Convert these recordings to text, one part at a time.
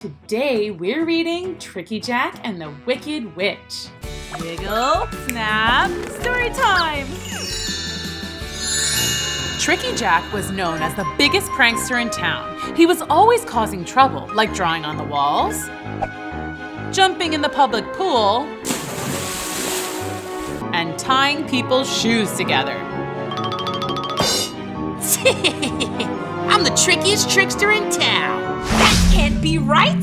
Today we're reading Tricky Jack and the Wicked Witch. Wiggle, snap, story time! Tricky Jack was known as the biggest prankster in town. He was always causing trouble, like drawing on the walls, jumping in the public pool, and tying people's shoes together. I'm the trickiest trickster in town. That can't be right!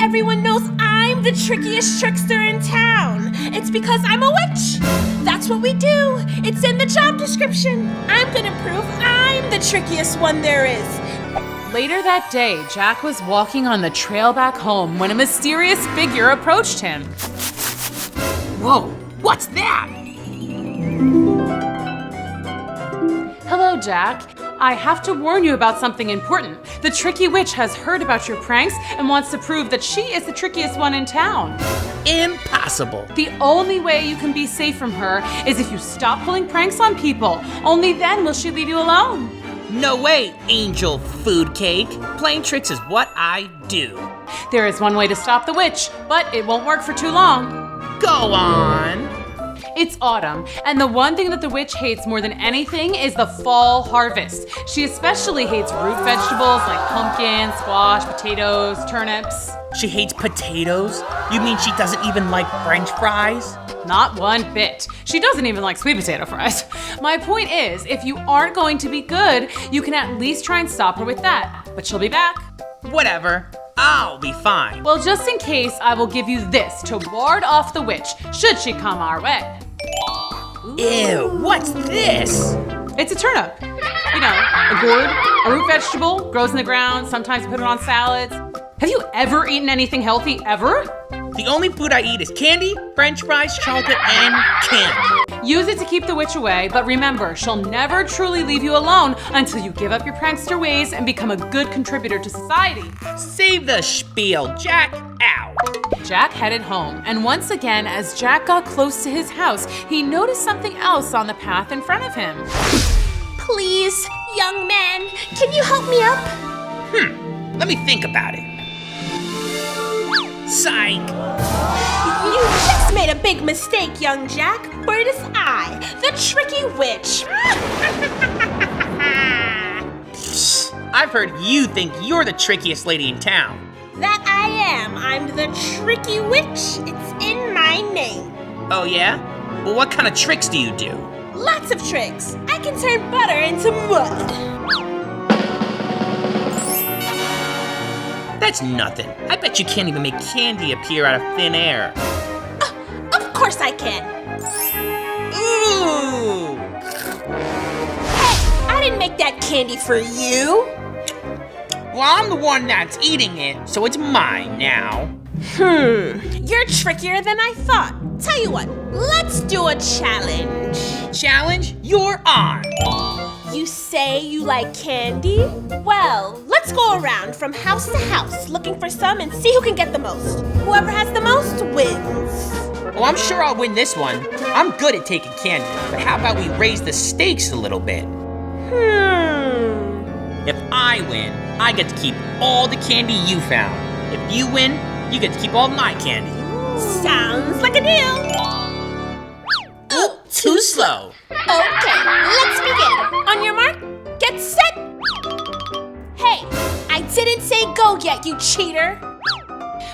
Everyone knows I'm the trickiest trickster in town. It's because I'm a witch. That's what we do. It's in the job description. I'm gonna prove I'm the trickiest one there is. Later that day, Jack was walking on the trail back home when a mysterious figure approached him. Whoa, what's that? Hello, Jack. I have to warn you about something important. The Tricky Witch has heard about your pranks and wants to prove that she is the trickiest one in town. Impossible. The only way you can be safe from her is if you stop pulling pranks on people. Only then will she leave you alone. No way, Angel Food Cake. Playing tricks is what I do. There is one way to stop the witch, but it won't work for too long. Go on. It's autumn, and the one thing that the witch hates more than anything is the fall harvest. She especially hates root vegetables like pumpkin, squash, potatoes, turnips. She hates potatoes? You mean she doesn't even like French fries? Not one bit. She doesn't even like sweet potato fries. My point is, if you aren't going to be good, you can at least try and stop her with that. But she'll be back. Whatever. I'll be fine. Well, just in case, I will give you this to ward off the witch, should she come our way. Ew, what's this? It's a turnip. You know, a gourd, a root vegetable, grows in the ground, sometimes you put it on salads. Have you ever eaten anything healthy, ever? The only food I eat is candy, French fries, chocolate, and candy. Use it to keep the witch away, but remember, she'll never truly leave you alone until you give up your prankster ways and become a good contributor to society. Save the spiel, Jack. Ow. Jack headed home, and once again, as Jack got close to his house, he noticed something else on the path in front of him. Please, young man, can you help me up? Let me think about it. Psych! You just made a big mistake, young Jack, for it is I, the tricky witch. I've heard you think you're the trickiest lady in town. That I am. I'm the tricky witch. It's in my name. Oh yeah? Well, what kind of tricks do you do? Lots of tricks. I can turn butter into mud. That's nothing. I bet you can't even make candy appear out of thin air. Of course I can. Ooh! Hey, I didn't make that candy for you. Well, I'm the one that's eating it, so it's mine now. You're trickier than I thought. Tell you what, let's do a challenge. Challenge? You're on. You say you like candy? Well, let's go around from house to house looking for some and see who can get the most. Whoever has the most wins. Well, I'm sure I'll win this one. I'm good at taking candy, but how about we raise the stakes a little bit? If I win, I get to keep all the candy you found. If you win, you get to keep all my candy. Sounds like a deal. Oh, too slow. Okay, let's begin. On your mark, get set. Hey, I didn't say go yet, you cheater.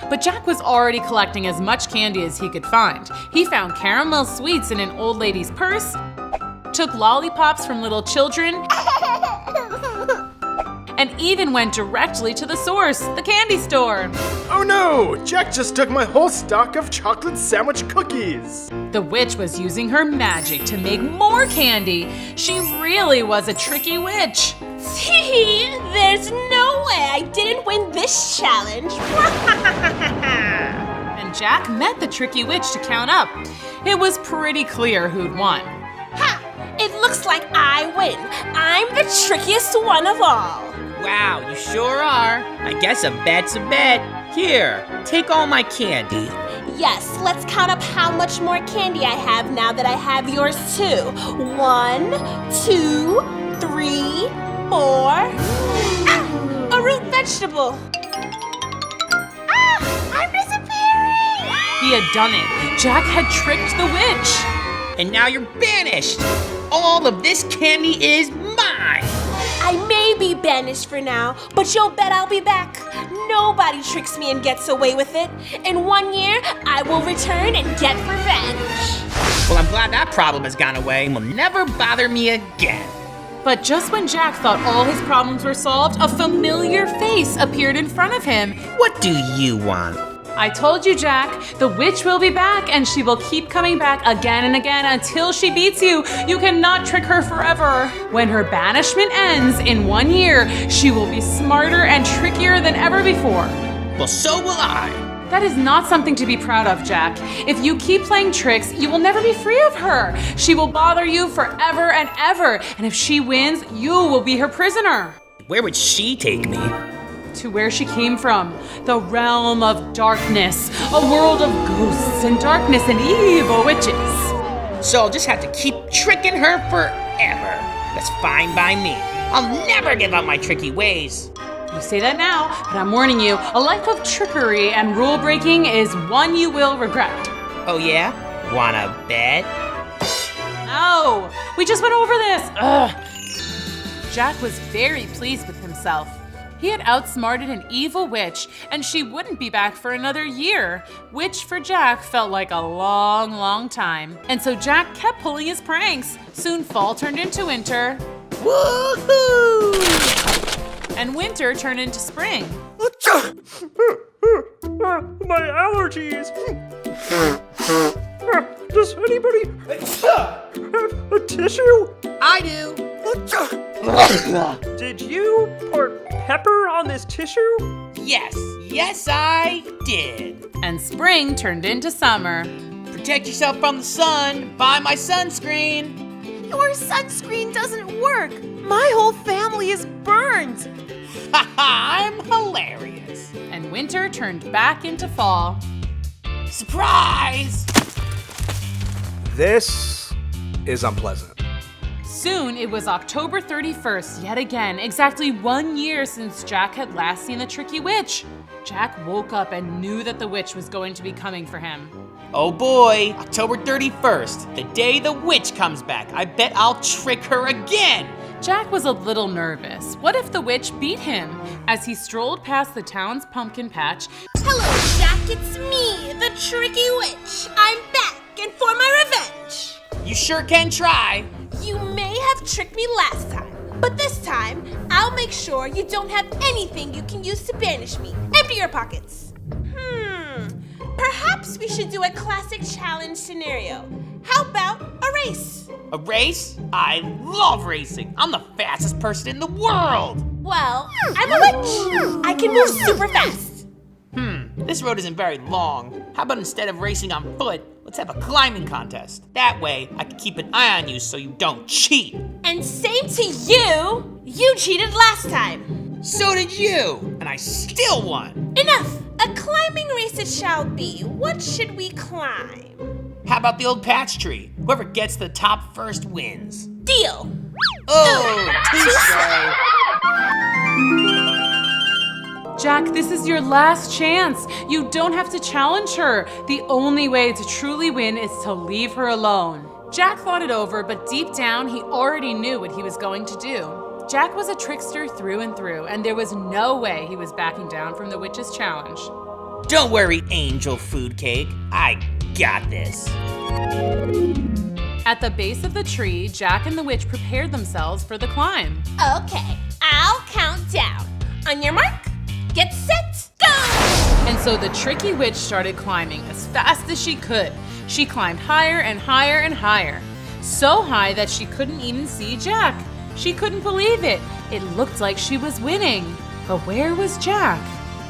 But Jack was already collecting as much candy as he could find. He found caramel sweets in an old lady's purse, took lollipops from little children, and even went directly to the source, the candy store. Oh no! Jack just took my whole stock of chocolate sandwich cookies! The witch was using her magic to make more candy. She really was a tricky witch. See, there's no way I didn't win this challenge. And Jack met the tricky witch to count up. It was pretty clear who'd won. Ha! It looks like I win. I'm the trickiest one of all. Wow, you sure are. I guess a bet's a bet. Here, take all my candy. Yes, let's count up how much more candy I have now that I have yours too. 1, 2, 3, 4. Ah, a root vegetable. had done it. Jack had tricked the witch. And now you're banished. All of this candy is mine. I may be banished for now, but you'll bet I'll be back. Nobody tricks me and gets away with it. In 1 year, I will return and get revenge. Well, I'm glad that problem has gone away and will never bother me again. But just when Jack thought all his problems were solved, a familiar face appeared in front of him. What do you want? I told you, Jack, the witch will be back and she will keep coming back again and again until she beats you. You cannot trick her forever. When her banishment ends in 1 year, she will be smarter and trickier than ever before. Well, so will I. That is not something to be proud of, Jack. If you keep playing tricks, you will never be free of her. She will bother you forever and ever. And if she wins, you will be her prisoner. Where would she take me? To where she came from, the realm of darkness, a world of ghosts and darkness and evil witches. So I'll just have to keep tricking her forever. That's fine by me. I'll never give up my tricky ways. You say that now, but I'm warning you, a life of trickery and rule breaking is one you will regret. Oh yeah? Wanna bet? No, we just went over this. Ugh. Jack was very pleased with himself. He had outsmarted an evil witch, and she wouldn't be back for another year, which for Jack felt like a long, long time. And so Jack kept pulling his pranks. Soon fall turned into winter. Woohoo! And winter turned into spring. My allergies. Does anybody have a tissue? I do. Did you pour pepper on this tissue? Yes, I did. And spring turned into summer. Protect yourself from the sun. Buy my sunscreen. Your sunscreen doesn't work. My whole family is burned. I'm hilarious. And winter turned back into fall. Surprise! This is unpleasant. Soon it was October 31st yet again, exactly 1 year since Jack had last seen the tricky witch. Jack woke up and knew that the witch was going to be coming for him. Oh boy, October 31st, the day the witch comes back. I bet I'll trick her again. Jack was a little nervous. What if the witch beat him? As he strolled past the town's pumpkin patch, Hello, Jack, it's me, the tricky witch. I'm back and for my revenge. You sure can try. You may have tricked me last time, but this time, I'll make sure you don't have anything you can use to banish me. Empty your pockets. Perhaps we should do a classic challenge scenario. How about a race? A race? I love racing. I'm the fastest person in the world. Well, I'm a witch. I can move super fast. This road isn't very long. How about instead of racing on foot, let's have a climbing contest. That way, I can keep an eye on you so you don't cheat. And same to you. You cheated last time. So did you, and I still won. Enough. A climbing race it shall be. What should we climb? How about the old patch tree? Whoever gets to the top first wins. Deal. Oh, touche. Jack, this is your last chance. You don't have to challenge her. The only way to truly win is to leave her alone. Jack thought it over, but deep down, he already knew what he was going to do. Jack was a trickster through and through, and there was no way he was backing down from the witch's challenge. Don't worry, Angel Food Cake. I got this. At the base of the tree, Jack and the witch prepared themselves for the climb. Okay, I'll count down. On your mark, get set, go! And so the tricky witch started climbing as fast as she could. She climbed higher and higher and higher. So high that she couldn't even see Jack. She couldn't believe it. It looked like she was winning. But where was Jack?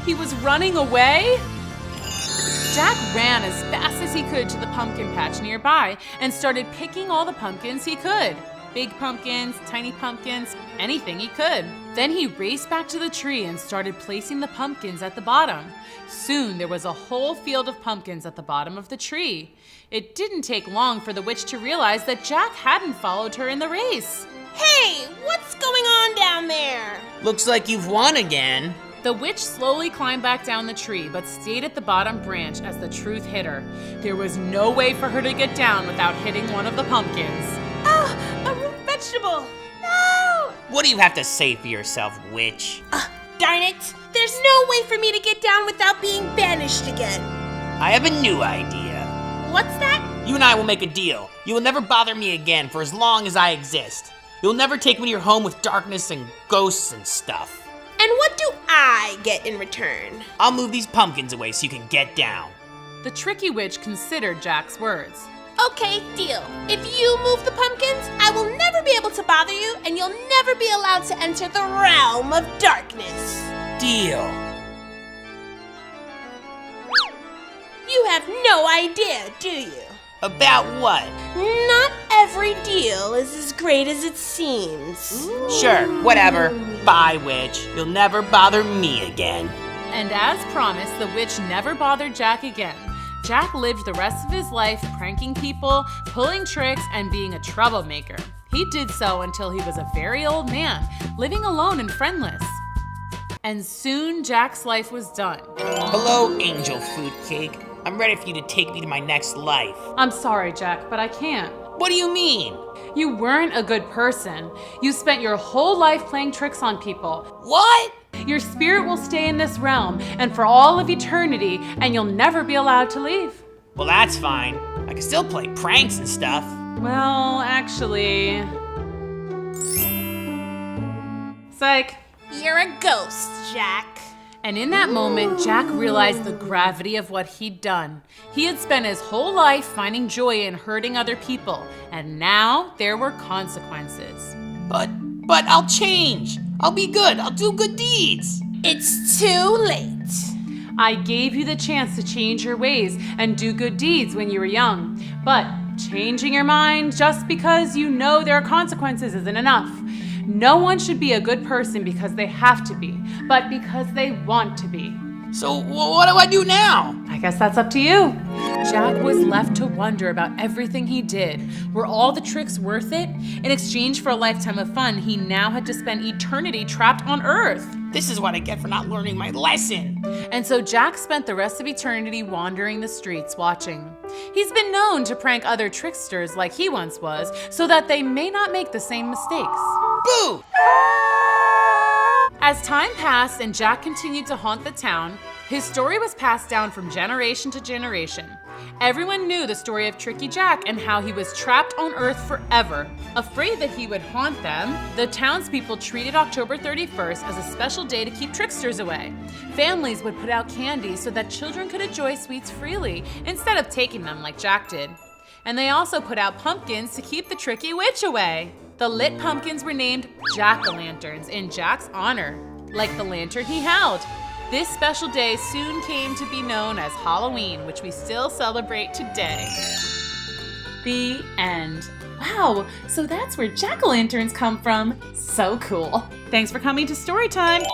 He was running away? Jack ran as fast as he could to the pumpkin patch nearby and started picking all the pumpkins he could. Big pumpkins, tiny pumpkins, anything he could. Then he raced back to the tree and started placing the pumpkins at the bottom. Soon there was a whole field of pumpkins at the bottom of the tree. It didn't take long for the witch to realize that Jack hadn't followed her in the race. Hey, what's going on down there? Looks like you've won again. The witch slowly climbed back down the tree, but stayed at the bottom branch as the truth hit her. There was no way for her to get down without hitting one of the pumpkins. Oh, a root vegetable! No! What do you have to say for yourself, witch? Darn it! There's no way for me to get down without being banished again. I have a new idea. What's that? You and I will make a deal. You will never bother me again for as long as I exist. You'll never take me to your home with darkness and ghosts and stuff. And what do I get in return? I'll move these pumpkins away so you can get down. The tricky witch considered Jack's words. Okay, deal. If you move the pumpkins, I will never be able to bother you, and you'll never be allowed to enter the realm of darkness. Deal. You have no idea, do you? About what? Not every deal is as great as it seems. Sure, whatever. Bye, witch. You'll never bother me again. And as promised, the witch never bothered Jack again. Jack lived the rest of his life pranking people, pulling tricks, and being a troublemaker. He did so until he was a very old man, living alone and friendless. And soon Jack's life was done. Hello, angel food cake. I'm ready for you to take me to my next life. I'm sorry, Jack, but I can't. What do you mean? You weren't a good person. You spent your whole life playing tricks on people. What? Your spirit will stay in this realm and for all of eternity, and you'll never be allowed to leave. Well, that's fine. I can still play pranks and stuff. Well, actually... Psych. You're a ghost, Jack. And in that moment, Jack realized the gravity of what he'd done. He had spent his whole life finding joy in hurting other people, and now there were consequences. But I'll change. I'll be good. I'll do good deeds. It's too late. I gave you the chance to change your ways and do good deeds when you were young, but changing your mind just because you know there are consequences isn't enough. No one should be a good person because they have to be, but because they want to be. So what do I do now? I guess that's up to you. Jack was left to wonder about everything he did. Were all the tricks worth it? In exchange for a lifetime of fun, he now had to spend eternity trapped on Earth. This is what I get for not learning my lesson. And so Jack spent the rest of eternity wandering the streets watching. He's been known to prank other tricksters like he once was, so that they may not make the same mistakes. Boo! As time passed and Jack continued to haunt the town, his story was passed down from generation to generation. Everyone knew the story of Tricky Jack and how he was trapped on Earth forever. Afraid that he would haunt them, the townspeople treated October 31st as a special day to keep tricksters away. Families would put out candy so that children could enjoy sweets freely instead of taking them like Jack did. And they also put out pumpkins to keep the tricky witch away. The lit pumpkins were named jack-o'-lanterns in Jack's honor, like the lantern he held. This special day soon came to be known as Halloween, which we still celebrate today. The end. Wow, so that's where jack-o'-lanterns come from. So cool. Thanks for coming to Storytime.